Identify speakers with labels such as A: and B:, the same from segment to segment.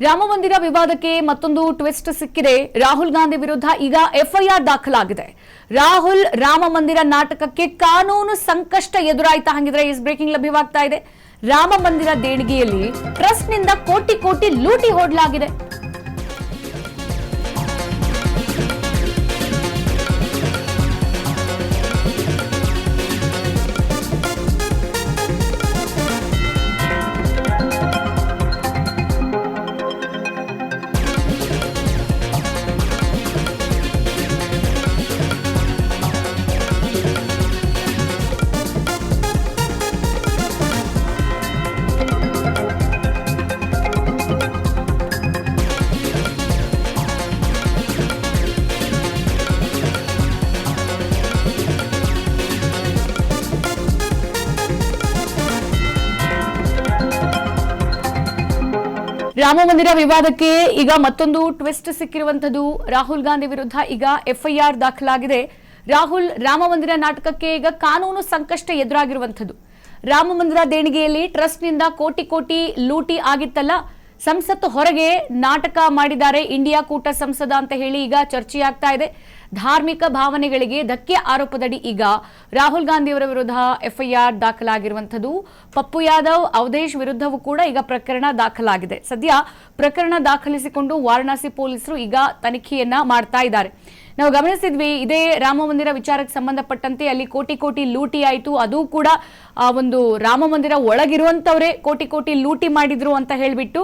A: ರಾಮ ಮಂದಿರ ವಿವಾದಕ್ಕೆ ಮತ್ತೊಂದು ಟ್ವಿಸ್ಟ್ ಸಿಕ್ಕಿದೆ. ರಾಹುಲ್ ಗಾಂಧಿ ವಿರುದ್ಧ ಈಗ ಎಫ್ಐಆರ್ ದಾಖಲಾಗಿದೆ. ರಾಹುಲ್ ರಾಮ ಮಂದಿರ ನಾಟಕಕ್ಕೆ ಕಾನೂನು ಸಂಕಷ್ಟ ಎದುರಾಯ್ತಾ? ಹಾಗಿದ್ರೆ ಇಸ್ ಬ್ರೇಕಿಂಗ್ ಲಭ್ಯವಾಗ್ತಾ ಇದೆ. ರಾಮ ಮಂದಿರ ದೇಣಿಗೆಯಲ್ಲಿ ಟ್ರಸ್ಟ್ ನಿಂದ ಕೋಟಿ ಕೋಟಿ ಲೂಟಿ ಹೊಡಲಾಗಿದೆ. ರಾಮ ಮಂದಿರ ವಿವಾದಕ್ಕೆ ಈಗ ಮತ್ತೊಂದು ಟ್ವಿಸ್ಟ್ ಸಿಕ್ಕಿರುವಂತದ್ದು. ರಾಹುಲ್ ಗಾಂಧಿ ವಿರುದ್ಧ ಈಗ ಎಫ್ಐಆರ್ ದಾಖಲಾಗಿದೆ. ರಾಹುಲ್ ರಾಮ ಮಂದಿರ ನಾಟಕಕ್ಕೆ ಈಗ ಕಾನೂನು ಸಂಕಷ್ಟ ಎದುರಾಗಿರುವಂತದ್ದು. ರಾಮ ಮಂದಿರ ದೇಣಿಗೆಯಲ್ಲಿ ಟ್ರಸ್ಟ್ ನಿಂದ ಕೋಟಿ ಕೋಟಿ ಲೂಟಿ ಆಗಿತ್ತಲ್ಲ, ಸಂಸತ್ತು ಹೊರಗೆ ನಾಟಕ ಮಾಡಿದ್ದಾರೆ ಇಂಡಿಯಾ ಕೂಟ ಸಂಸದ ಅಂತ ಹೇಳಿ ಈಗ ಚರ್ಚೆಯಾಗ್ತಾ ಇದೆ. ಧಾರ್ಮಿಕ ಭಾವನೆಗಳಿಗೆ ಧಕ್ಕೆ ಆರೋಪದಡಿ ಈಗ ರಾಹುಲ್ ಗಾಂಧಿಯವರ ವಿರುದ್ಧ ಎಫ್ಐಆರ್ ದಾಖಲಾಗಿರುವಂತದ್ದು. ಪಪ್ಪು ಯಾದವ್, ಅವಧೇಶ್ ವಿರುದ್ಧವೂ ಕೂಡ ಈಗ ಪ್ರಕರಣ ದಾಖಲಾಗಿದೆ. ಸದ್ಯ ಪ್ರಕರಣ ದಾಖಲಿಸಿಕೊಂಡು ವಾರಣಾಸಿ ಪೊಲೀಸರು ಈಗ ತನಿಖೆಯನ್ನ ಮಾಡ್ತಾ ಇದ್ದಾರೆ. ನಾವು ಗಮನಿಸಿದ್ವಿ, ಇದೇ ರಾಮ ಮಂದಿರ ವಿಚಾರಕ್ಕೆ ಸಂಬಂಧಪಟ್ಟಂತೆ ಅಲ್ಲಿ ಕೋಟಿ ಕೋಟಿ ಲೂಟಿ ಆಯಿತು. ಅದು ಕೂಡ ಒಂದು ರಾಮ ಮಂದಿರ ಒಳಗಿರುವಂತವರೇ ಕೋಟಿ ಕೋಟಿ ಲೂಟಿ ಮಾಡಿದ್ರು ಅಂತ ಹೇಳಿಬಿಟ್ಟು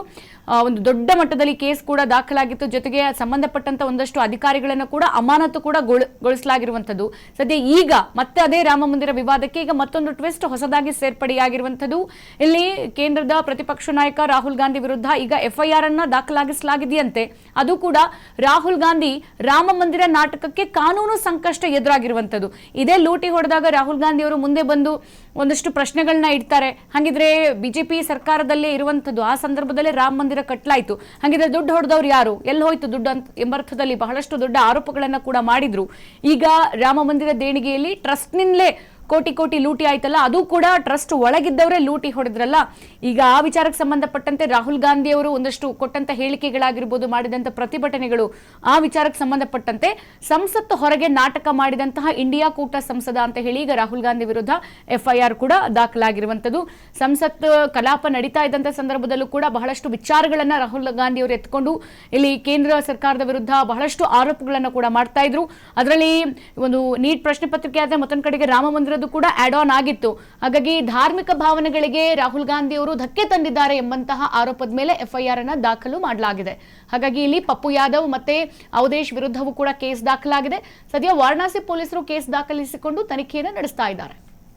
A: ಒಂದು ದೊಡ್ಡ ಮಟ್ಟದಲ್ಲಿ ಕೇಸ್ ಕೂಡ ದಾಖಲಾಗಿತ್ತು. ಜೊತೆಗೆ ಸಂಬಂಧಪಟ್ಟಂತ ಒಂದಷ್ಟು ಅಧಿಕಾರಿಗಳನ್ನು ಕೂಡ ಅಮಾನತು ಕೂಡ ಗೊಳಿಸಲಾಗಿರುವಂತದ್ದು. ಸದ್ಯ ಈಗ ಮತ್ತೆ ಅದೇ ರಾಮ ಮಂದಿರ ವಿವಾದಕ್ಕೆ ಈಗ ಮತ್ತೊಂದು ಟ್ವಿಸ್ಟ್ ಹೊಸದಾಗಿ ಸೇರ್ಪಡೆಯಾಗಿರುವಂತದ್ದು. ಇಲ್ಲಿ ಕೇಂದ್ರದ ಪ್ರತಿಪಕ್ಷ ನಾಯಕ ರಾಹುಲ್ ಗಾಂಧಿ ವಿರುದ್ಧ ಈಗ ಎಫ್ಐಆರ್ ಅನ್ನ ದಾಖಲಾಗಿಸಲಾಗಿದೆಯಂತೆ. ಅದು ಕೂಡ ರಾಹುಲ್ ಗಾಂಧಿ ರಾಮ ಮಂದಿರ ನಾಟಕಕ್ಕೆ ಕಾನೂನು ಸಂಕಷ್ಟ ಎದುರಾಗಿರುವಂತದ್ದು. ಇದೇ ಲೂಟಿ ಹೊಡೆದಾಗ ರಾಹುಲ್ ಗಾಂಧಿ ಅವರು ಮುಂದೆ ಬಂದು ಒಂದಷ್ಟು ಪ್ರಶ್ನೆಗಳನ್ನ ಇಡ್ತಾರೆ. ಹಾಗಿದ್ರೆ ಬಿಜೆಪಿ ಸರ್ಕಾರದಲ್ಲೇ ಇರುವಂತದ್ದು, ಆ ಸಂದರ್ಭದಲ್ಲೇ ರಾಮ ಮಂದಿರ ಕಟ್ಲಾಯ್ತು, ಹಾಗಿದ್ರೆ ದುಡ್ಡು ಹೊಡೆದವ್ರು ಯಾರು, ಎಲ್ಲಿ ಹೋಯ್ತು ದುಡ್ಡು ಎಂಬರ್ಥದಲ್ಲಿ ಬಹಳಷ್ಟು ದೊಡ್ಡ ಆರೋಪಗಳನ್ನ ಕೂಡ ಮಾಡಿದ್ರು. ಈಗ ರಾಮ ಮಂದಿರ ದೇಣಿಗೆಯಲ್ಲಿ ಟ್ರಸ್ಟ್ ನಿಂದಲೇ ಕೋಟಿ ಕೋಟಿ ಲೂಟಿ ಆಯ್ತಲ್ಲ, ಅದು ಕೂಡ ಟ್ರಸ್ಟ್ ಒಳಗಿದ್ದವರೇ ಲೂಟಿ ಹೊಡೆದ್ರಲ್ಲ. ಈಗ ಆ ವಿಚಾರಕ್ಕೆ ಸಂಬಂಧಪಟ್ಟಂತೆ ರಾಹುಲ್ ಗಾಂಧಿ ಅವರು ಒಂದಷ್ಟು ಕೊಟ್ಟಂತ ಹೇಳಿಕೆಗಳಾಗಿರ್ಬೋದು, ಮಾಡಿದಂತ ಪ್ರತಿಭಟನೆಗಳು, ಆ ವಿಚಾರಕ್ಕೆ ಸಂಬಂಧಪಟ್ಟಂತೆ ಸಂಸತ್ತು ಹೊರಗೆ ನಾಟಕ ಮಾಡಿದಂತಹ ಇಂಡಿಯಾ ಕೂಟ ಸಂಸದ ಅಂತ ಹೇಳಿ ಈಗ ರಾಹುಲ್ ಗಾಂಧಿ ವಿರುದ್ಧ ಎಫ್ಐಆರ್ ಕೂಡ ದಾಖಲಾಗಿರುವಂತದ್ದು. ಸಂಸತ್ ಕಲಾಪ ನಡೀತಾ ಇದ್ದಂತ ಸಂದರ್ಭದಲ್ಲೂ ಕೂಡ ಬಹಳಷ್ಟು ವಿಚಾರಗಳನ್ನ ರಾಹುಲ್ ಗಾಂಧಿ ಅವರು ಎತ್ಕೊಂಡು ಇಲ್ಲಿ ಕೇಂದ್ರ ಸರ್ಕಾರದ ವಿರುದ್ಧ ಬಹಳಷ್ಟು ಆರೋಪಗಳನ್ನ ಕೂಡ ಮಾಡ್ತಾ ಇದ್ರು. ಅದರಲ್ಲಿ ಒಂದು ನೀಟ್ ಪ್ರಶ್ನೆ ಪತ್ರಿಕೆ ಆದ್ರೆ ಮತ್ತೊಂದು ಕಡೆಗೆ ರಾಮ ಮಂದಿರ ಕೂಡ ಆಡ್ ಆನ್ ಆಗಿತ್ತು. ಹಾಗಾಗಿ ಧಾರ್ಮಿಕ ಭಾವನೆಗಳಿಗೆ ರಾಹುಲ್ ಗಾಂಧಿ ಅವರು ಧಕ್ಕೆ ತಂದಿದ್ದಾರೆ ಎಂಬಂತಹ ಆರೋಪದ ಮೇಲೆ ಎಫ್ಐಆರ್ ಅನ್ನ ದಾಖಲು ಮಾಡಲಾಗಿದೆ. ಹಾಗಾಗಿ ಇಲ್ಲಿ ಪಪ್ಪು ಯಾದವ್ ಮತ್ತೆ ಅವಧೇಶ್ ವಿರುದ್ಧವೂ ಕೂಡ ಕೇಸ್ ದಾಖಲಾಗಿದೆ. ಸದ್ಯ ವಾರಣಾಸಿ ಪೊಲೀಸರು ಕೇಸ್ ದಾಖಲಿಸಿಕೊಂಡು ತನಿಖೆಯನ್ನು ನಡೆಸ್ತಾ ಇದ್ದಾರೆ.